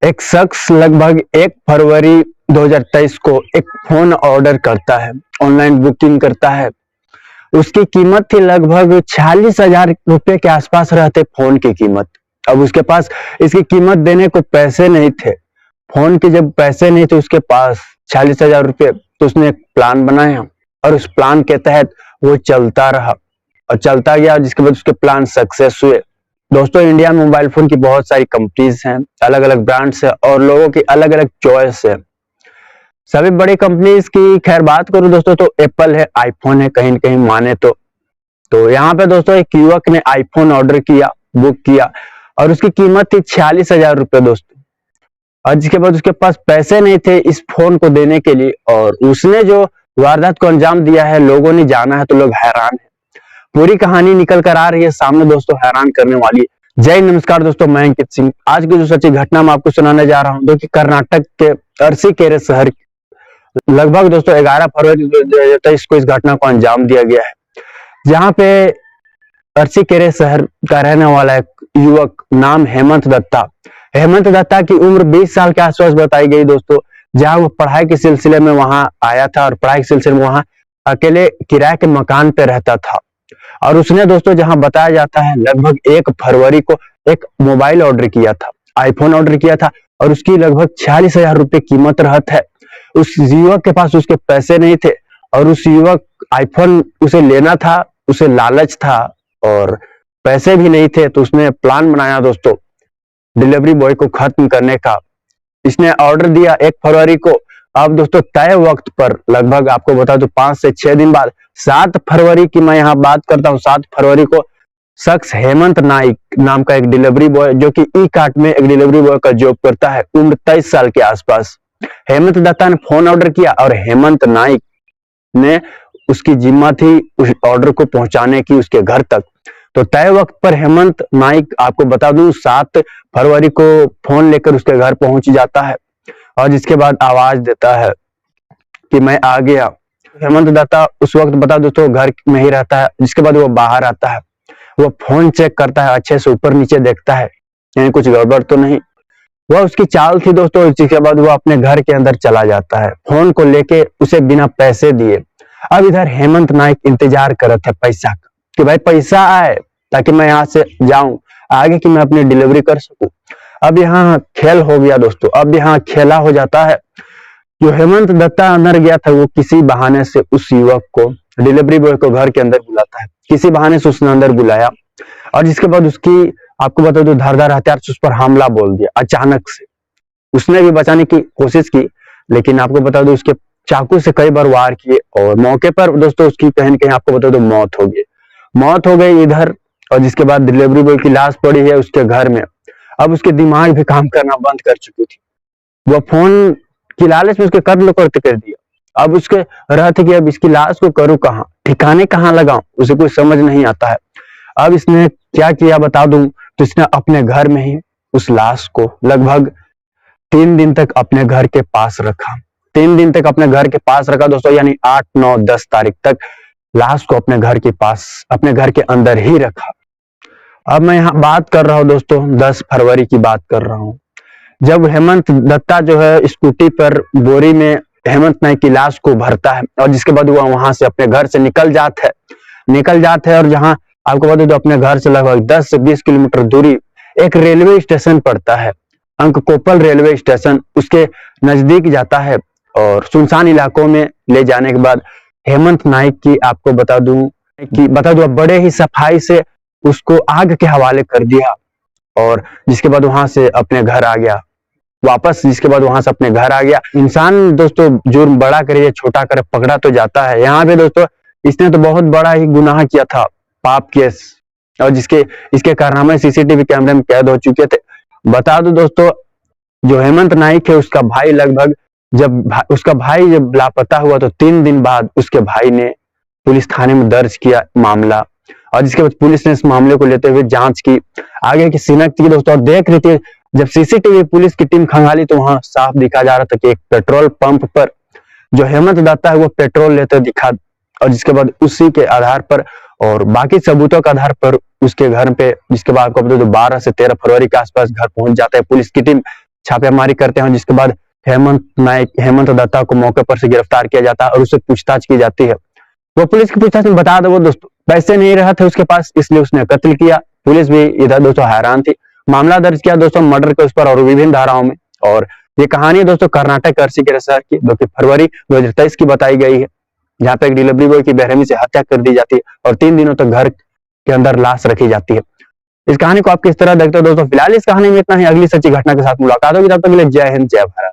एक शख्स लगभग 1 फरवरी 2023 को एक फोन ऑर्डर करता है, ऑनलाइन बुकिंग करता है। उसकी कीमत थी लगभग 46,000 रुपए के आसपास रहते फोन की कीमत। अब उसके पास इसकी कीमत देने को पैसे नहीं थे। फोन के जब पैसे नहीं थे उसके पास 46,000 रुपए, तो उसने एक प्लान बनाया और उस प्लान के तहत वो चलता रहा और चलता गया, जिसके बाद उसके प्लान सक्सेस हुए। दोस्तों, इंडिया में मोबाइल फोन की बहुत सारी कंपनीज हैं, अलग अलग ब्रांड्स है और लोगों की अलग अलग चॉइस है। सभी बड़ी कंपनीज की खैर बात करूं दोस्तों तो एप्पल है, आईफोन है, कहीं न कहीं माने तो यहाँ पे दोस्तों एक युवक ने आईफोन ऑर्डर किया, बुक किया और उसकी कीमत थी 46,000 रुपए दोस्तों। और जिसके बाद उसके पास पैसे नहीं थे इस फोन को देने के लिए और उसने जो वारदात को अंजाम दिया है, लोगों ने जाना है तो लोग हैरान है। पूरी कहानी निकल कर आ रही है सामने दोस्तों, हैरान करने वाली। जय नमस्कार दोस्तों, मैं अंकित सिंह। आज की जो सच्ची घटना मैं आपको सुनाने जा रहा हूं, जो कि कर्नाटक के अरसीकेरे शहर लगभग दोस्तों 11 फरवरी 2023 को इस घटना को अंजाम दिया गया है। जहां पे अरसीकेरे शहर का रहने वाला एक युवक नाम हेमंत दत्ता की उम्र 20 साल के आसपास बताई गई दोस्तों। जहां वो पढ़ाई के सिलसिले में वहां आया था और पढ़ाई के सिलसिले में वहां अकेले किराए के मकान पे रहता था। और उसने दोस्तों, जहां बताया जाता है, लगभग 1 फरवरी को एक मोबाइल ऑर्डर किया था, आईफोन ऑर्डर किया था और उसकी लगभग 46,000 रुपए कीमत रहत है। उस युवक के पास उसके पैसे नहीं थे और उस युवक आईफोन उसे लेना था, उसे लालच था और पैसे भी नहीं थे, तो उसने प्लान बनाया दोस्तों डिलीवरी बॉय को खत्म करने का। इसने ऑर्डर दिया 1 फरवरी को। अब दोस्तों तय वक्त पर लगभग आपको बता दूं 5 से 6 दिन बाद 7 फरवरी की मैं यहाँ बात करता हूँ। 7 फरवरी को शख्स हेमंत नाइक नाम का एक डिलीवरी बॉय, जो कि ई कार्ट में एक डिलीवरी बॉय का जॉब करता है, उम्र 23 साल के आसपास। हेमंत दत्ता ने फोन ऑर्डर किया और हेमंत नाइक ने उसकी जिम्मा थी उस ऑर्डर को पहुंचाने की उसके घर तक। तो तय वक्त पर हेमंत नाइक, आपको बता दूं, 7 फरवरी को फोन लेकर उसके घर पहुंच जाता है और जिसके बाद आवाज देता है कि मैं आ गया। हेमंत दत्ता उस वक्त बता दो तो घर में ही रहता है। जिसके बाद वो बाहर आता है, वो फोन चेक करता है, अच्छे से ऊपर नीचे देखता है, यानी कुछ गड़बड़ तो नहीं। वह उसकी चाल थी दोस्तों। जिसके बाद वो अपने घर के अंदर चला जाता है, फोन को लेके उसे बिना पैसे दिए। अब इधर हेमंत नाइक इंतजार करते है पैसा का, कि भाई पैसा आए ताकि मैं यहाँ से जाऊं आगे, कि मैं अपनी डिलीवरी कर सकूं। अब यहाँ खेल हो गया दोस्तों, अब यहाँ खेला हो जाता है। जो हेमंत दत्ता अंदर गया था, वो किसी बहाने से उस युवक को, डिलीवरी बॉय को घर के अंदर बुलाता है। किसी बहाने से उसने अंदर बुलाया और जिसके बाद उसकी, आपको बता दो, धारदार हथियार से उस पर हमला बोल दिया अचानक से। उसने भी बचाने की कोशिश की, लेकिन आपको बता दो उसके चाकू से कई बार वार किए और मौके पर दोस्तों उसकी कहीं न कहीं आपको बता दो मौत हो गई इधर। और जिसके बाद डिलीवरी बॉय की लाश पड़ी है उसके घर में। अब उसके दिमाग भी काम करना बंद कर चुकी थी। वो फोन की लालच में उसके कत्ल करते कर दिया। अब उसके रहते कि अब इसकी लाश को करूं कहां, ठिकाने कहां लगाऊं, उसे कुछ समझ नहीं आता है। अब इसने क्या किया बता दूं, तो इसने अपने घर में ही उस लाश को लगभग 3 दिन तक अपने घर के पास रखा। 3 दिन तक अपने घर के पास रखा दोस्तों, यानी 8, 9, 10 तारीख तक लाश को अपने घर के पास, अपने घर के अंदर ही रखा। अब मैं यहाँ बात कर रहा हूँ दोस्तों, 10 फरवरी की बात कर रहा हूँ, जब हेमंत दत्ता जो है स्कूटी पर बोरी में हेमंत नाइक की लाश को भरता है और जिसके बाद वो वहां से अपने घर से निकल जाता है। और जहां आपको बता दो अपने घर से लगभग 10 से 20 किलोमीटर दूरी एक रेलवे स्टेशन पड़ता है, अंककोपल रेलवे स्टेशन, उसके नजदीक जाता है और सुनसान इलाकों में ले जाने के बाद हेमंत नाइक की, आपको बता दूं बड़े ही सफाई से उसको आग के हवाले कर दिया और जिसके बाद वहां से अपने घर आ गया वापस। जिसके बाद वहां से अपने घर आ गया। इंसान दोस्तों जुर्म बड़ा करे या छोटा करे, पकड़ा तो जाता है। यहाँ पे दोस्तों इसने तो बहुत बड़ा ही गुनाह किया था, पाप केस, और इसके कारनामे सीसीटीवी कैमरे में कैद हो चुके थे। बता दो दोस्तों, जो हेमंत नाइक है उसका भाई जब लापता हुआ तो 3 दिन बाद उसके भाई ने पुलिस थाने में दर्ज किया मामला और जिसके बाद पुलिस ने इस मामले को लेते हुए जांच की, आगे की शिनाख्त की दोस्तों। और देख रही थी जब सीसीटीवी पुलिस की टीम खंगाली तो वहां साफ दिखा जा रहा था कि एक पेट्रोल पंप पर जो हेमंत दत्ता है वो पेट्रोल लेते दिखा और जिसके बाद उसी के आधार पर और बाकी सबूतों के आधार पर उसके घर पे, जिसके बाद आपको बता दो 12 से 13 फरवरी के आसपास घर पहुंच जाता है पुलिस की टीम। छापेमारी करते हैं, जिसके बाद हेमंत दत्ता को मौके पर से गिरफ्तार किया जाता है और उससे पूछताछ की जाती है। वो पुलिस की पूछताछ में बता दो वो दोस्तों पैसे नहीं रहे थे उसके पास, इसलिए उसने कत्ल किया। पुलिस भी इधर दोस्तों हैरान थी। मामला दर्ज किया दोस्तों मर्डर के उस पर और विभिन्न धाराओं में। और ये कहानी दोस्तों कर्नाटक अरसीकेरा शहर की, जो कि फरवरी 2023 की बताई गई है, जहाँ पे एक डिलीवरी बॉय की बेरहमी से हत्या कर दी जाती है और 3 दिनों तक घर के अंदर लाश रखी जाती है। इस कहानी को आप किस तरह देखते हो दोस्तों? फिलहाल इस कहानी में इतना ही। अगली सच्ची घटना के साथ मुलाकात होगी, तब तक के लिए जय हिंद जय भारत।